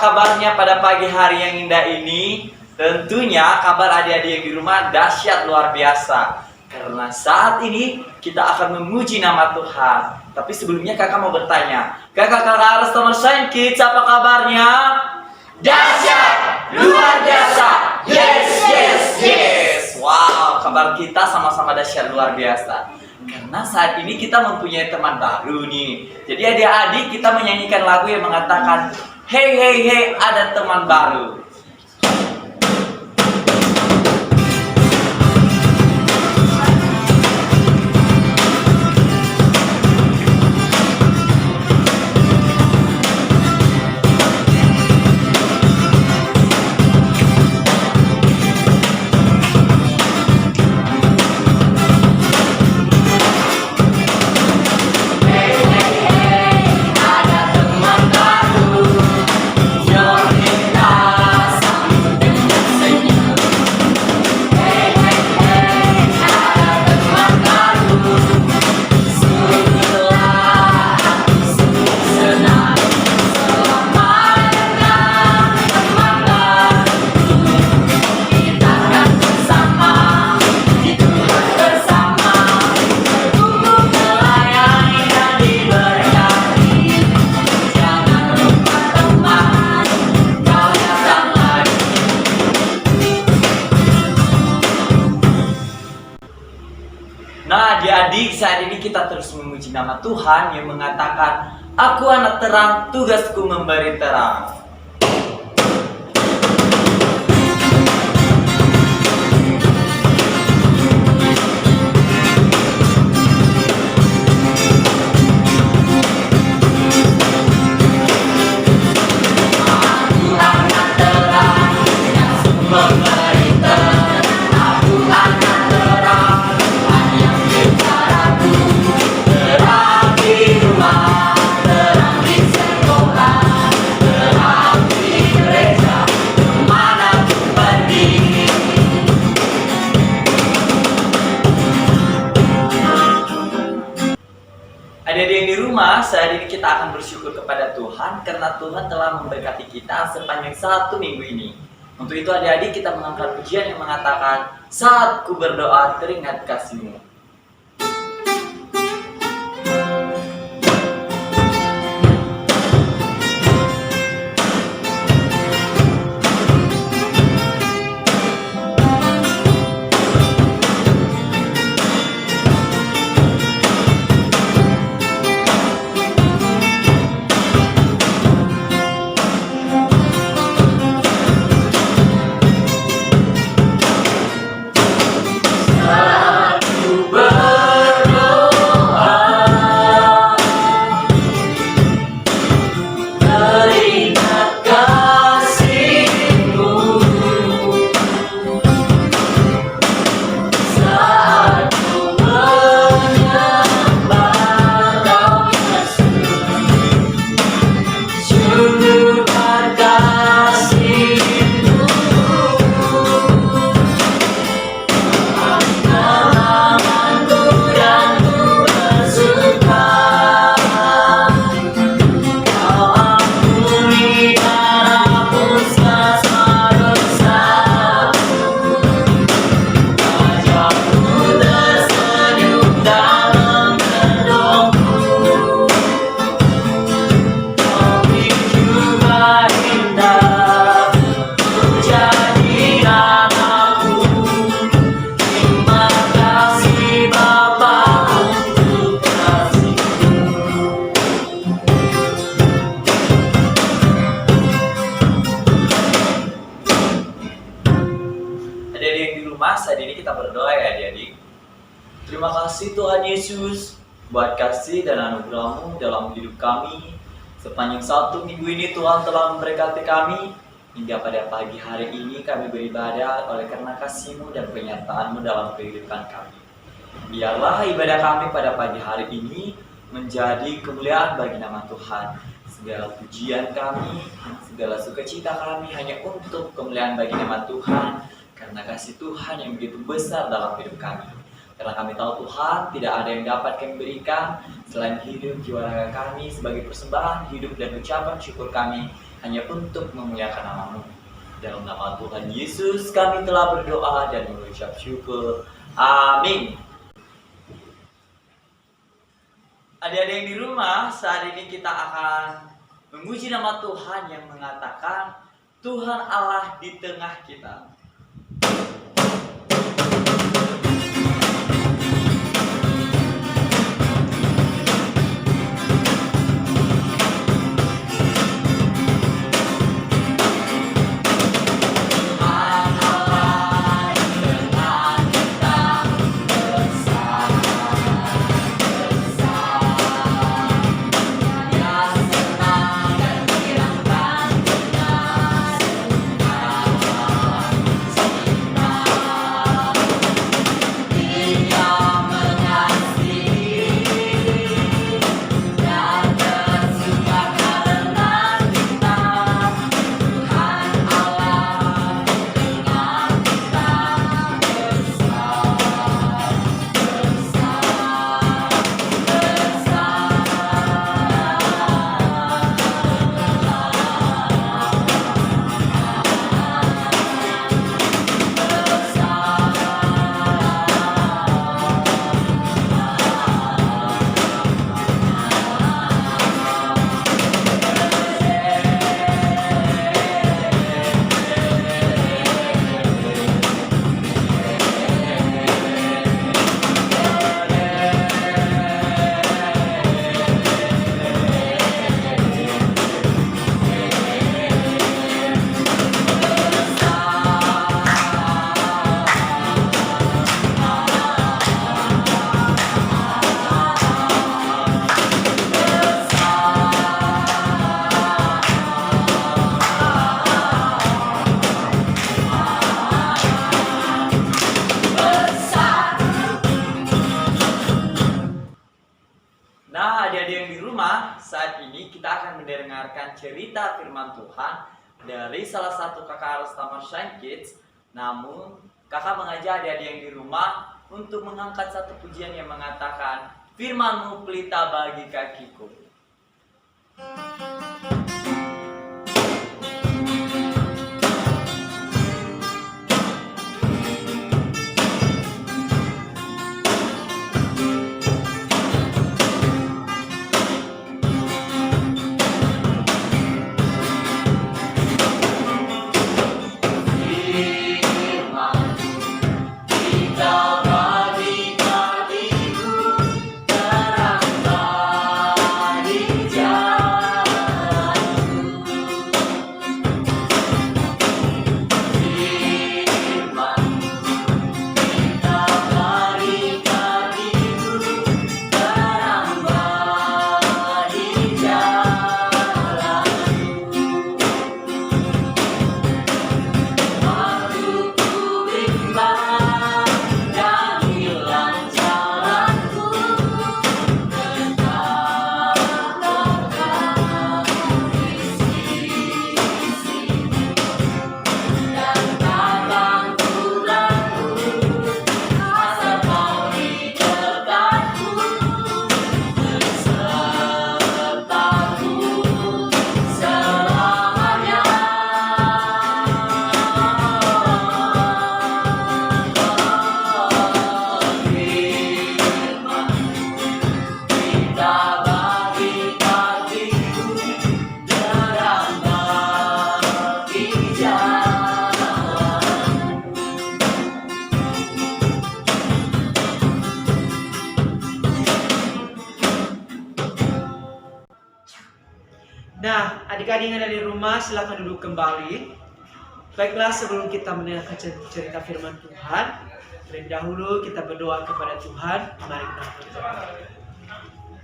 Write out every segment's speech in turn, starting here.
kabarnya pada pagi hari yang indah ini? Tentunya kabar adik-adik yang di rumah dahsyat luar biasa. Karena saat ini kita akan memuji nama Tuhan. Tapi sebelumnya kakak mau bertanya, kakak harus nomor sign kids, apa kabarnya? Dahsyat, luar biasa, yes, yes, yes. Wow, kabar kita sama-sama dahsyat luar biasa. Karena saat ini kita mempunyai teman baru nih. Jadi adik-adik kita menyanyikan lagu yang mengatakan, hey, hey, hey, ada teman baru. Nah adik-adik, saat ini kita terus memuji nama Tuhan yang mengatakan, aku anak terang, tugasku memberi terang. Adik-adik yang di rumah, saat ini kita akan bersyukur kepada Tuhan karena Tuhan telah memberkati kita sepanjang 1 minggu ini. Untuk itu adik-adik kita mengangkat pujian yang mengatakan, saat ku berdoa teringat kasih-Mu. Saat ini kita berdoa ya adik-adik. Terima kasih Tuhan Yesus buat kasih dan anugerah-Mu dalam hidup kami. Sepanjang 1 minggu ini Tuhan telah memberkati kami. Hingga pada pagi hari ini kami beribadah oleh karena kasih-Mu dan penyertaan-Mu dalam kehidupan kami. Biarlah ibadah kami pada pagi hari ini menjadi kemuliaan bagi nama Tuhan. Segala pujian kami, segala sukacita kami hanya untuk kemuliaan bagi nama Tuhan. Karena kasih Tuhan yang begitu besar dalam hidup kami. Karena kami tahu Tuhan tidak ada yang dapat kami berikan selain hidup jiwa raga kami sebagai persembahan hidup dan ucapan syukur kami hanya untuk memuliakan nama-Mu. Dalam nama Tuhan Yesus kami telah berdoa dan mengucap syukur. Amin. Adik-adik yang di rumah, saat ini kita akan memuji nama Tuhan yang mengatakan Tuhan Allah di tengah kita. Nah, adik-adik yang di rumah, saat ini kita akan mendengarkan cerita firman Tuhan dari salah satu kakak Alstamar Shine Kids. Namun, kakak mengajak adik-adik yang di rumah untuk mengangkat satu pujian yang mengatakan, Firman-Mu pelita bagi kakiku. Nah, adik-adik yang ada di rumah silakan duduk kembali. Baiklah, sebelum kita mendengarkan cerita firman Tuhan, terlebih dahulu kita berdoa kepada Tuhan. Mari kita berdoa.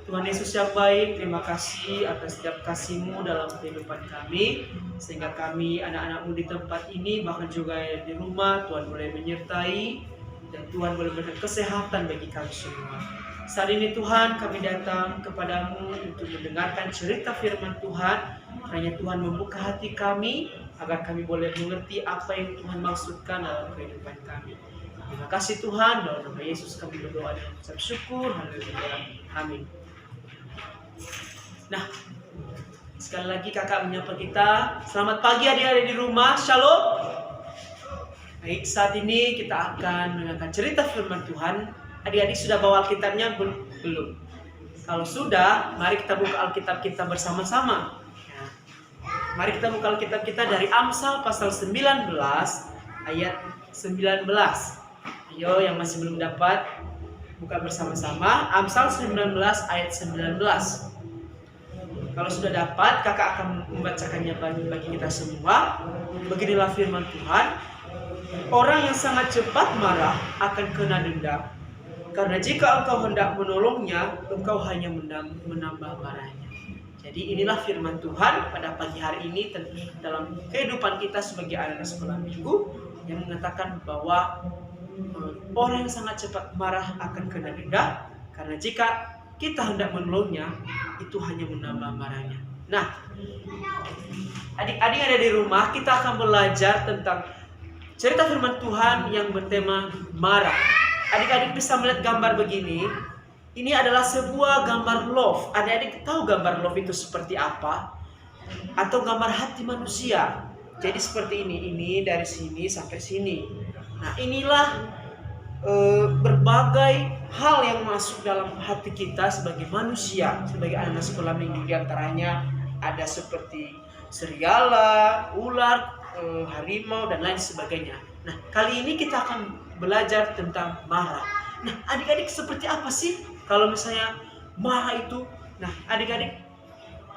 Tuhan Yesus yang baik, terima kasih atas setiap kasih-Mu dalam kehidupan kami, sehingga kami anak-anak-Mu di tempat ini, bahkan juga di rumah, Tuhan boleh menyertai, dan Tuhan boleh berikan kesehatan bagi kami semua. Saat ini Tuhan, kami datang kepadamu untuk mendengarkan cerita firman Tuhan. Hanya Tuhan membuka hati kami agar kami boleh mengerti apa yang Tuhan maksudkan dalam kehidupan kami. Terima kasih Tuhan, dalam nama Yesus kami berdoa dan mengucap syukur. Haleluya. Amin. Nah, Sekali lagi kakak menyapa kita. Selamat pagi adik-adik di rumah. Shalom. Baik, saat ini kita akan mengangkat cerita firman Tuhan. Adik-adik sudah bawa Alkitabnya belum? Kalau sudah, mari kita buka Alkitab kita bersama-sama. Ya. Mari kita buka Alkitab kita dari Amsal pasal 19 ayat 19. Ayo yang masih belum dapat, buka bersama-sama Amsal 19 ayat 19. Kalau sudah dapat, kakak akan membacakannya bagi kita semua. Beginilah firman Tuhan. Orang yang sangat cepat marah akan kena denda. Karena jika engkau hendak menolongnya, engkau hanya menambah marahnya. Jadi inilah firman Tuhan pada pagi hari ini dalam kehidupan kita sebagai anak sekolah minggu, yang mengatakan bahwa orang yang sangat cepat marah akan kena denda. Karena jika kita hendak menolongnya, itu hanya menambah marahnya. Nah, adik-adik ada di rumah, kita akan belajar tentang cerita firman Tuhan yang bertema marah. Adik-adik bisa melihat gambar begini. Ini adalah sebuah gambar love. Adik-adik tahu gambar love itu seperti apa? Atau gambar hati manusia. Jadi seperti ini dari sini sampai sini. Nah, inilah berbagai hal yang masuk dalam hati kita sebagai manusia, sebagai anak sekolah minggu. Di antaranya ada seperti serigala, ular, harimau, dan lain sebagainya. Nah, kali ini kita akan belajar tentang marah. Nah, adik-adik seperti apa sih kalau misalnya marah itu? Nah, adik-adik,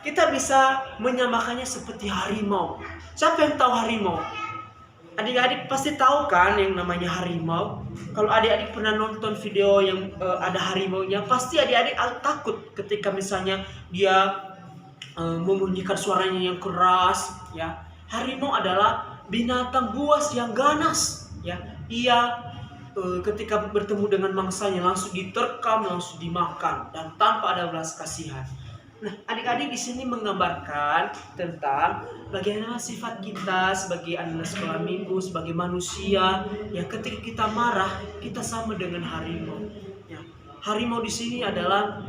kita bisa menyamakannya seperti harimau. Siapa yang tahu harimau? Adik-adik pasti tahu kan yang namanya harimau. Kalau adik-adik pernah nonton video yang ada harimaunya, pasti adik-adik takut ketika misalnya dia membunyikan suaranya yang keras, ya. Harimau adalah binatang buas yang ganas, ya. Ia ketika bertemu dengan mangsanya langsung diterkam, langsung dimakan dan tanpa ada belas kasihan. Nah, adik-adik di sini menggambarkan tentang bagaimana sifat kita sebagai anak sekolah minggu, sebagai manusia, ya ketika kita marah, kita sama dengan harimau. Ya, harimau di sini adalah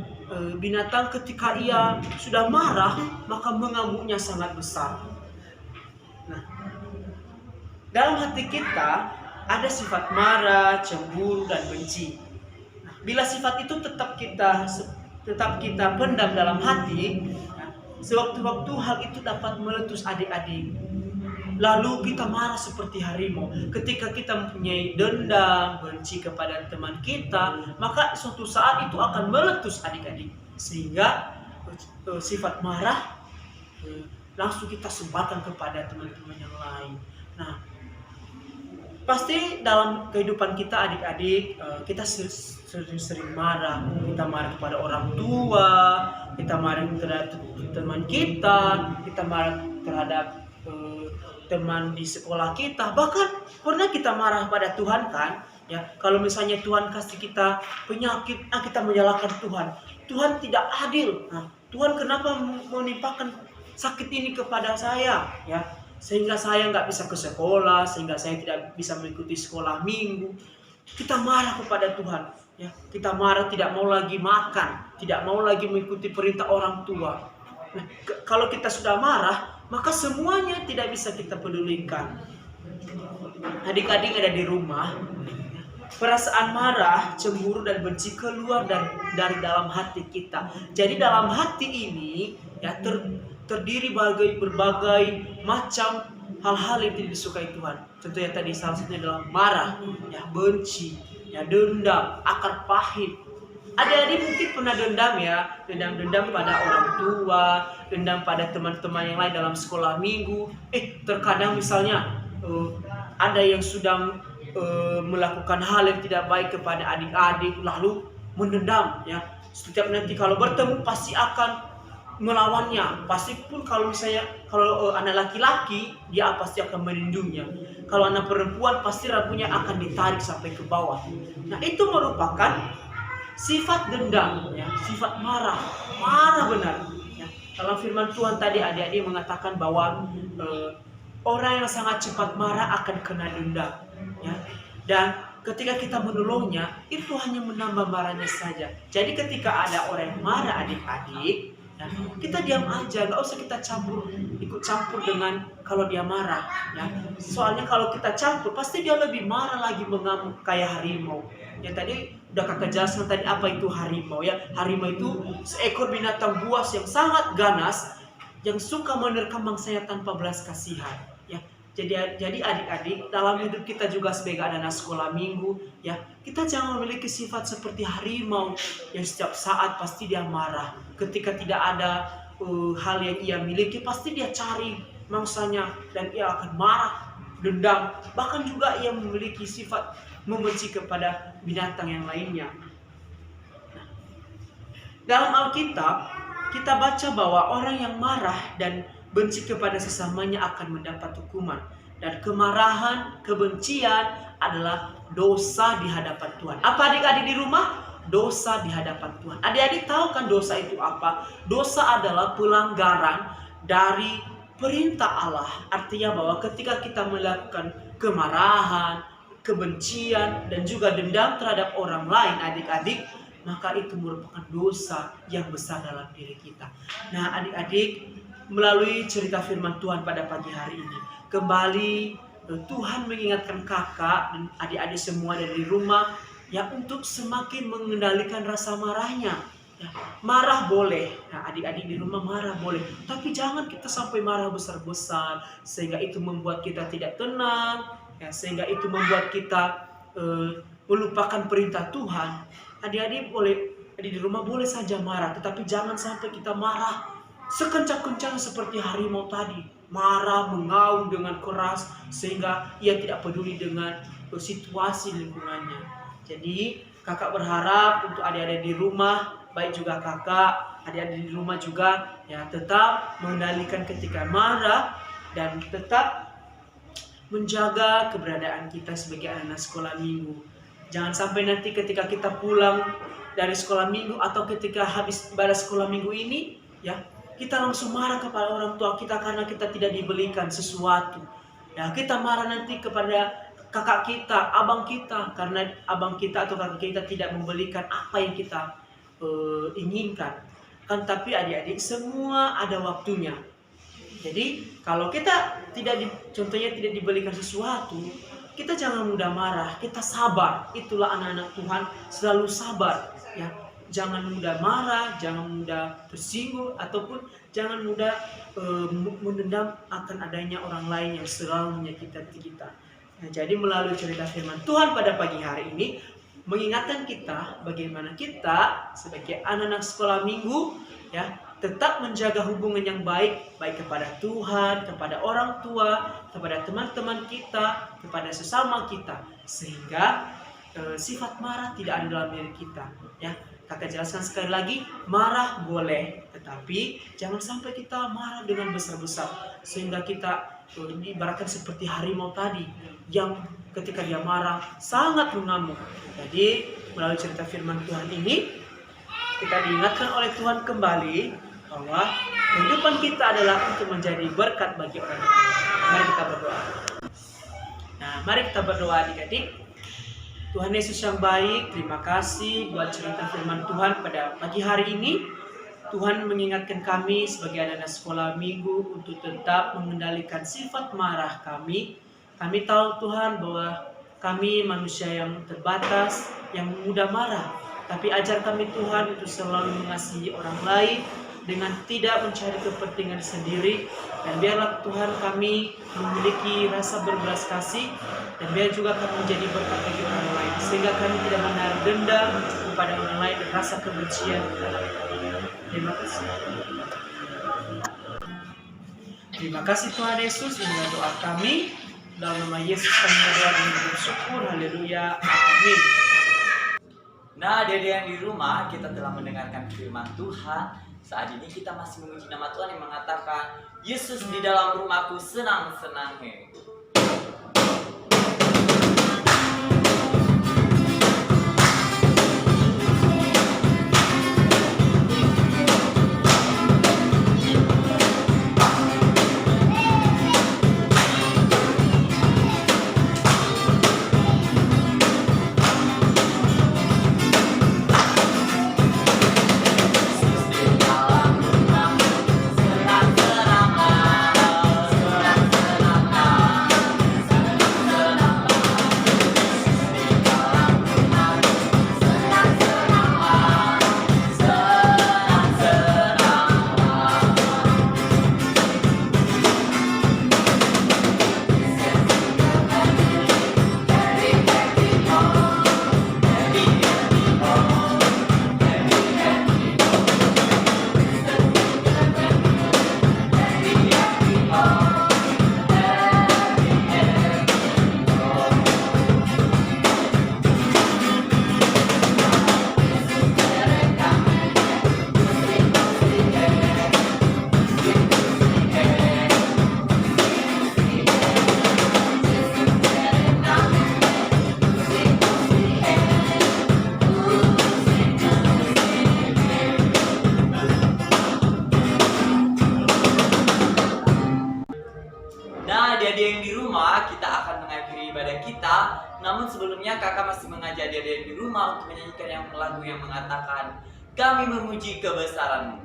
binatang ketika ia sudah marah, maka mengamuknya sangat besar. Nah, dalam hati kita ada sifat marah, cemburu, dan benci. Nah, bila sifat itu tetap kita pendam dalam hati, sewaktu-waktu hal itu dapat meletus adik-adik. Lalu kita marah seperti harimau. Ketika kita mempunyai dendam, benci kepada teman kita, maka suatu saat itu akan meletus adik-adik. Sehingga sifat marah langsung kita sebarkan kepada teman-teman yang lain. Nah, pasti dalam kehidupan kita adik-adik, kita sering marah. Kita marah kepada orang tua, kita marah terhadap teman kita marah terhadap teman di sekolah kita. Bahkan pernah kita marah pada Tuhan kan? Ya, kalau misalnya Tuhan kasih kita penyakit, kita menyalahkan Tuhan. Tuhan tidak adil. Nah, Tuhan kenapa menimpakan sakit ini kepada saya? Ya, sehingga saya nggak bisa ke sekolah, sehingga saya tidak bisa mengikuti sekolah minggu. Kita marah kepada Tuhan, ya. Kita marah, tidak mau lagi makan, tidak mau lagi mengikuti perintah orang tua. Nah, kalau kita sudah marah, maka semuanya tidak bisa kita pedulikan. Adik-adik ada di rumah, perasaan marah, cemburu, dan benci keluar dari dalam hati kita. Jadi dalam hati ini, ya, terdiri berbagai macam hal-hal yang tidak disukai Tuhan. Contohnya tadi salah satunya adalah marah, ya, benci, ya, dendam, akar pahit. Adik-adik mungkin pernah dendam, ya, dendam pada orang tua, dendam pada teman-teman yang lain dalam sekolah minggu. Terkadang misalnya ada yang sudah melakukan hal yang tidak baik kepada adik-adik, lalu mendendam, ya. Setiap nanti kalau bertemu pasti akan melawannya. Pasti pun kalau misalnya anak laki-laki, dia pasti akan melindunginya. Kalau anak perempuan pasti rambutnya akan ditarik sampai ke bawah. Nah, itu merupakan sifat dendam, ya, sifat marah benar. Ya. Dalam firman Tuhan tadi adik-adik mengatakan bahwa orang yang sangat cepat marah akan kena denda, ya. Dan ketika kita menolongnya, itu hanya menambah marahnya saja. Jadi ketika ada orang yang marah adik-adik, Ya, kita diam aja, nggak usah kita ikut campur dengan kalau dia marah. Ya, soalnya kalau kita campur, pasti dia lebih marah lagi, mengamuk kayak harimau. Ya tadi udah kakak jelaskan tadi apa itu harimau ya. Harimau itu seekor binatang buas yang sangat ganas, yang suka menerkam mangsanya tanpa belas kasihan. Ya, jadi adik-adik, dalam hidup kita juga sebagai anak sekolah minggu, ya kita jangan memiliki sifat seperti harimau yang setiap saat pasti dia marah. Ketika tidak ada hal yang ia miliki, pasti dia cari mangsanya dan ia akan marah, dendam, bahkan juga ia memiliki sifat membenci kepada binatang yang lainnya. Dalam Alkitab, kita baca bahwa orang yang marah dan benci kepada sesamanya akan mendapat hukuman. Dan kemarahan, kebencian adalah dosa di hadapan Tuhan. Apa adik-adik di rumah? Dosa di hadapan Tuhan. Adik-adik tahu kan dosa itu apa? Dosa adalah pelanggaran dari perintah Allah. Artinya bahwa ketika kita melakukan kemarahan, kebencian, dan juga dendam terhadap orang lain, adik-adik, maka itu merupakan dosa yang besar dalam diri kita. Nah adik-adik, melalui cerita firman Tuhan pada pagi hari ini, kembali Tuhan mengingatkan kakak dan adik-adik semua dari rumah, ya untuk semakin mengendalikan rasa marahnya. Ya, marah boleh, nah adik-adik di rumah marah boleh, tapi jangan kita sampai marah besar-besar sehingga itu membuat kita tidak tenang, ya, sehingga itu membuat kita melupakan perintah Tuhan. Adik-adik di rumah boleh saja marah, tetapi jangan sampai kita marah sekencang-kencang seperti harimau tadi, marah mengaum dengan keras sehingga ia tidak peduli dengan situasi lingkungannya. Jadi kakak berharap untuk adik-adik di rumah, baik juga kakak, adik-adik di rumah juga, ya tetap mengendalikan ketika marah dan tetap menjaga keberadaan kita sebagai anak sekolah minggu. Jangan sampai nanti ketika kita pulang dari sekolah minggu atau ketika habis balas sekolah minggu ini, ya kita langsung marah kepada orang tua kita karena kita tidak dibelikan sesuatu. Ya kita marah nanti kepada kakak kita, abang kita karena abang kita atau kakak kita tidak membelikan apa yang kita inginkan. Kan tapi adik-adik semua ada waktunya. Jadi kalau kita contohnya tidak dibelikan sesuatu, kita jangan mudah marah, kita sabar. Itulah anak-anak Tuhan, selalu sabar. Ya, jangan mudah marah, jangan mudah tersinggung, ataupun jangan mudah mendendam akan adanya orang lain yang selalu menyakiti kita. Nah, jadi melalui cerita firman Tuhan pada pagi hari ini mengingatkan kita bagaimana kita sebagai anak-anak sekolah minggu, ya tetap menjaga hubungan yang baik kepada Tuhan, kepada orang tua, kepada teman-teman kita, kepada sesama kita, sehingga sifat marah tidak ada dalam diri kita. Ya, kakak jelaskan sekali lagi, marah boleh, tetapi jangan sampai kita marah dengan besar-besar, sehingga kita ibaratkan seperti harimau tadi yang ketika dia marah sangat mengamuk. Jadi melalui cerita firman Tuhan ini kita diingatkan oleh Tuhan kembali bahwa kehidupan kita adalah untuk menjadi berkat bagi orang lain. Mari kita berdoa. Nah, mari kita berdoa adik-adik. Tuhan Yesus yang baik, terima kasih buat cerita firman Tuhan pada pagi hari ini. Tuhan mengingatkan kami sebagai anak-anak sekolah minggu untuk tetap mengendalikan sifat marah kami. Kami tahu Tuhan bahwa kami manusia yang terbatas, yang mudah marah. Tapi ajar kami Tuhan untuk selalu mengasihi orang lain dengan tidak mencari kepentingan sendiri. Dan biarlah Tuhan kami memiliki rasa berbelas kasih. Dan biar juga kami menjadi berkat bagi orang lain. Sehingga kami tidak menaruh dendam kepada orang lain dan rasa kebencian. Terima kasih. Terima kasih Tuhan Yesus. Inilah doa kami. Dalam nama Yesus kami berdoa dan bersyukur. Haleluya. Amin. Nah, adik-adik yang di rumah, kita telah mendengarkan firman Tuhan. Saat ini kita masih memuji nama Tuhan yang mengatakan, Yesus di dalam rumahku senang-senang. Nah, adik-adik yang di rumah, kita akan mengakhiri ibadah kita. Namun sebelumnya kakak masih mengajak adik-adik yang di rumah untuk menyanyikan yang lagu yang mengatakan, "Kami memuji kebesaran-Mu."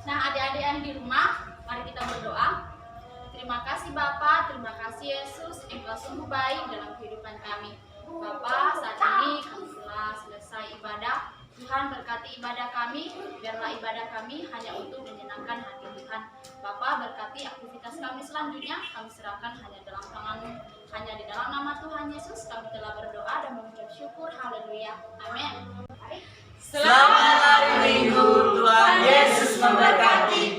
Nah, adik-adik yang di rumah, mari kita berdoa. Terima kasih Bapa, terima kasih Yesus, Engkau sungguh baik dalam kehidupan kami. Bapa, saat ini kami telah selesai ibadah. Tuhan berkati ibadah kami, biarlah ibadah kami hanya untuk menyenangkan hati Tuhan. Bapa, berkati aktivitas kami selanjutnya, kami serahkan hanya dalam tangan-Mu. Hanya di dalam nama Tuhan Yesus kami telah berdoa dan mengucap syukur. Haleluya. Amin. Selamat hari Minggu, Tuhan Yesus memberkati.